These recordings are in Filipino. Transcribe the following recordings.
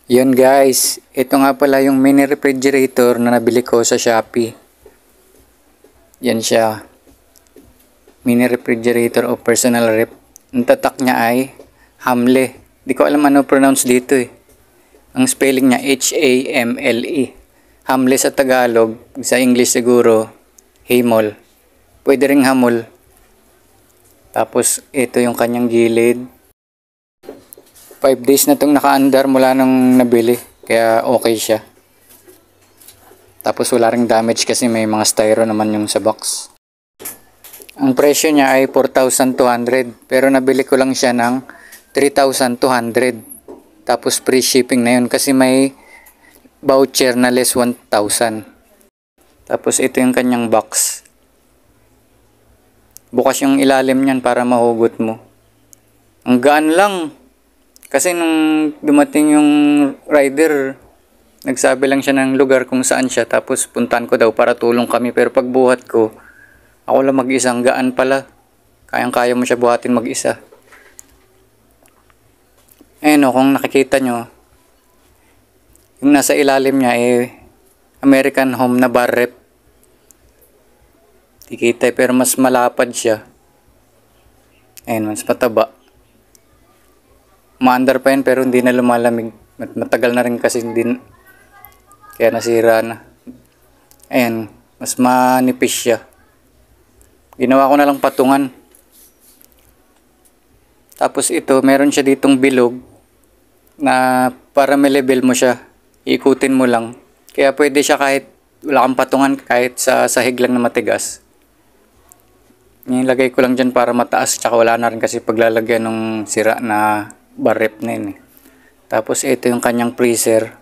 Yun guys, ito nga pala yung mini refrigerator na nabili ko sa Shopee. Yan siya. Mini refrigerator o personal ref. Ang tatak niya ay Hamle. Di ko alam ano pronounce dito eh. Ang spelling niya H-A-M-L-E. Hamle sa Tagalog, sa English siguro Hamol. Pwede ring Hamol. Tapos ito yung kanyang gilid. 5 days na itong naka-andar mula nung nabili. Kaya okay siya. Tapos wala ring damage kasi may mga styro naman yung sa box. Ang presyo niya ay 4,200. Pero nabili ko lang siya ng 3,200. Tapos free shipping na yun kasi may voucher na less 1,000. Tapos ito yung kanyang box. Bukas yung ilalim niyan para mahugot mo. Ang gaan lang. Kasi nung dumating yung rider, nagsabi lang siya ng lugar kung saan siya. Tapos puntahan ko daw para tulong kami. Pero pagbuhat ko, ako lang mag-isa. Ang gaan pala. Kayang-kaya mo siya buhatin mag-isa. Ayun o, kung nakikita nyo, yung nasa ilalim niya eh, American Home na bar rep. Tikita pero mas malapad siya. Ayun, mas pataba. Maandar pa yun pero hindi na lumalamig. Matagal na rin kasi hindi. Kaya nasira na. Ayan. Mas manipis siya. Ginawa ko na lang patungan. Tapos ito. Meron siya ditong bilog. Na para may level mo siya. Ikutin mo lang. Kaya pwede siya kahit wala kang patungan. Kahit sa sahig lang na matigas. Nilagay ko lang dyan para mataas. Tsaka wala na rin kasi paglalagyan ng sira na bar rep na yun eh. Tapos ito yung kanyang freezer.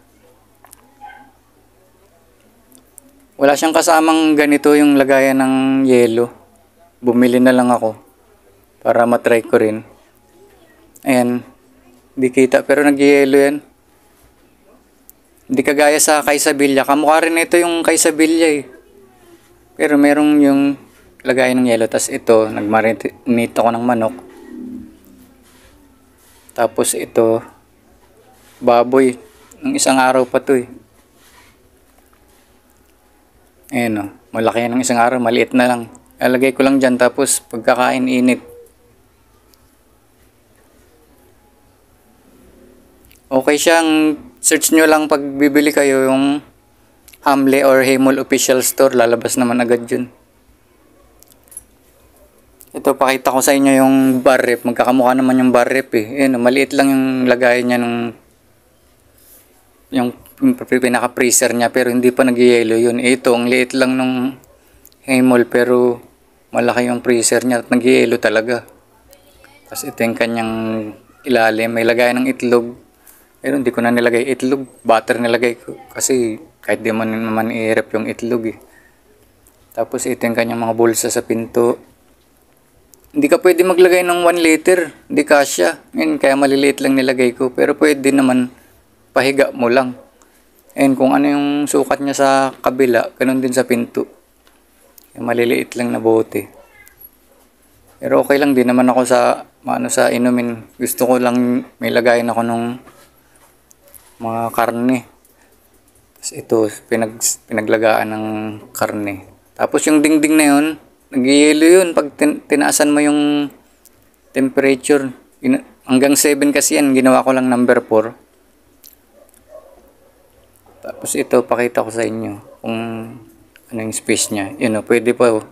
Wala siyang kasamang ganito yung lagayan ng yelo. Bumili na lang ako para matry ko rin. Ayan. Hindi kita pero nag-yelo yan. Hindi kagaya sa Kaysabilla. Kamukha rin ito yung Kaysabilla eh. Pero merong yung lagayan ng yelo. Tapos ito, nagmarinate ako ng manok. Tapos ito, baboy. Ng isang araw pa to eh. Ayan o, malaki yan ng isang araw, maliit na lang. Alagay ko lang dyan tapos pagkakain init. Okay siyang, search nyo lang pag bibili kayo yung Hamle or Hamol official store, lalabas naman agad yun. Ito, pakita ko sa inyo yung bar rep. Magkakamukha naman yung bar rep eh. Ayan, maliit lang yung lagay niya nung yung pinaka-freezer niya pero hindi pa nag-yelo yun. Ito, ang liit lang nung Hamol pero malaki yung freezer niya at nag-yelo talaga. Tapos ito yung kanyang ilalim. May lagay ng itlog. Pero hindi ko na nilagay itlog. Butter nilagay ko kasi kahit di man naman i-rep yung itlog eh. Tapos ito yung kanyang mga bulsa sa pinto. Hindi ka pwede maglagay ng 1 liter. Hindi kasya. Ngayon, kaya maliliit lang nilagay ko. Pero pwede naman pahiga mo lang. Ayun, kung ano yung sukat niya sa kabila, ganun din sa pinto. Yung maliliit lang na bote. Pero okay lang din naman ako sa inumin. Gusto ko lang may lagayin ako nung mga karne. Tapos ito, pinaglagaan ng karne. Tapos yung dingding na yun, nag-yelo yun pag tinaasan mo yung temperature. Hanggang 7 kasi yan. Ginawa ko lang number 4. Tapos ito, pakita ko sa inyo kung ano yung space niya. Yun o, pwede pa o.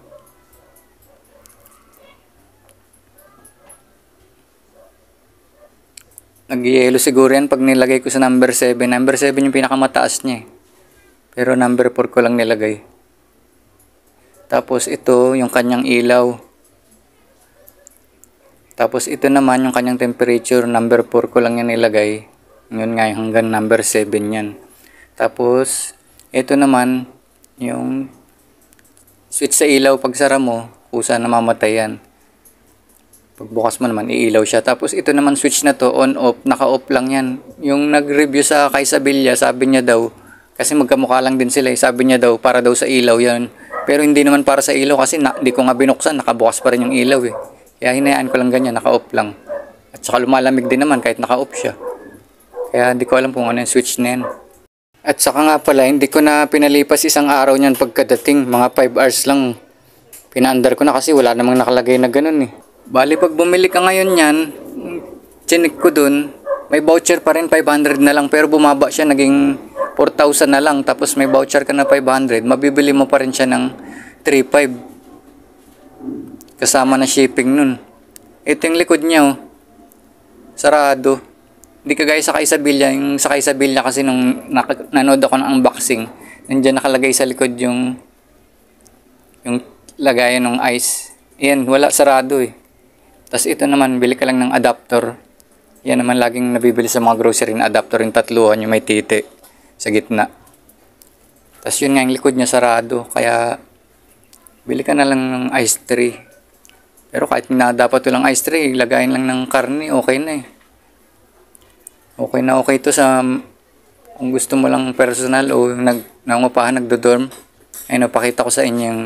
Nag-yelo siguro yan pag nilagay ko sa number 7. Number 7 yung pinakamataas niya eh. Pero number 4 ko lang nilagay. Tapos ito yung kanyang ilaw. Tapos ito naman yung kanyang temperature. Number 4 ko lang yan nilagay. Yun nga hanggang number 7 yan. Tapos ito naman yung switch sa ilaw. Pag sara mo, kusa na mamatay yan. Pagbukas mo naman, iilaw siya. Tapos ito naman switch na to, on off. Naka-off lang yan. Yung nag-review sa Kaysabilla, sabi niya daw, kasi magkamukha lang din sila. Sabi niya daw, para daw sa ilaw yan. Pero hindi naman para sa ilaw kasi hindi ko nga binuksan, nakabukas pa rin yung ilaw eh. Kaya hinayaan ko lang ganyan, naka-off lang. At saka lumalamig din naman kahit naka-off siya. Kaya hindi ko alam kung ano yung switch na yan. At saka nga pala, hindi ko na pinalipas isang araw niyan pagkadating. Mga 5 hours lang. Pinaandar ko na kasi wala namang nakalagay na ganun eh. Bali pag bumili ka ngayon yan, chinik ko dun, may voucher pa rin 500 na lang pero bumaba siya, naging 4,000 na lang. Tapos may voucher ka na 500, mabibili mo pa rin siya ng 3,500. Kasama na shipping nun. Ito yung likod niya oh. Sarado. Hindi kagaya sa Kaisabilla. Yung sa Kaisabilla kasi nung nanood ako ng unboxing, nandiyan nakalagay sa likod yung lagayan ng ice. Yan, wala, sarado eh. Tapos ito naman, bili ka lang ng adapter. Yan naman laging nabibili sa mga grocery na adapter, yung tatluhan, yung may titi sa gitna. Tapos yun nga, yung likod niya sarado. Kaya, bili ka na lang ng ice tray. Pero kahit na dapat walang ice tray, lagayin lang ng karne, okay na eh. Okay na okay to sa kung gusto mo lang personal o nangungupahan, nagdo-dorm. Ayun, napakita ko sa inyo yung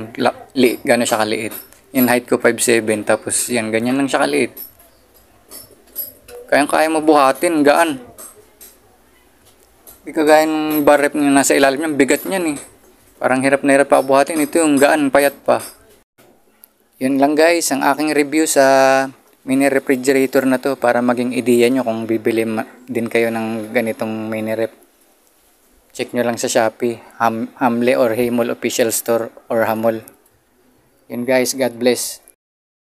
gano'n siya kaliit. Yung height ko 5'7", tapos yan, ganyan lang siya kaliit. Kaya mo buhatin, gaan. Hindi kagaya ng bar rep na nasa ilalim niya, bigat niyan eh. Parang hirap na hirap pa buhatin. Ito yung gaan, payat pa. Yun lang guys, ang aking review sa mini refrigerator na to para maging ideya nyo kung bibili din kayo ng ganitong mini rep. Check nyo lang sa Shopee, Hamle or Hamol Official Store or Hamol. Yun guys, God bless.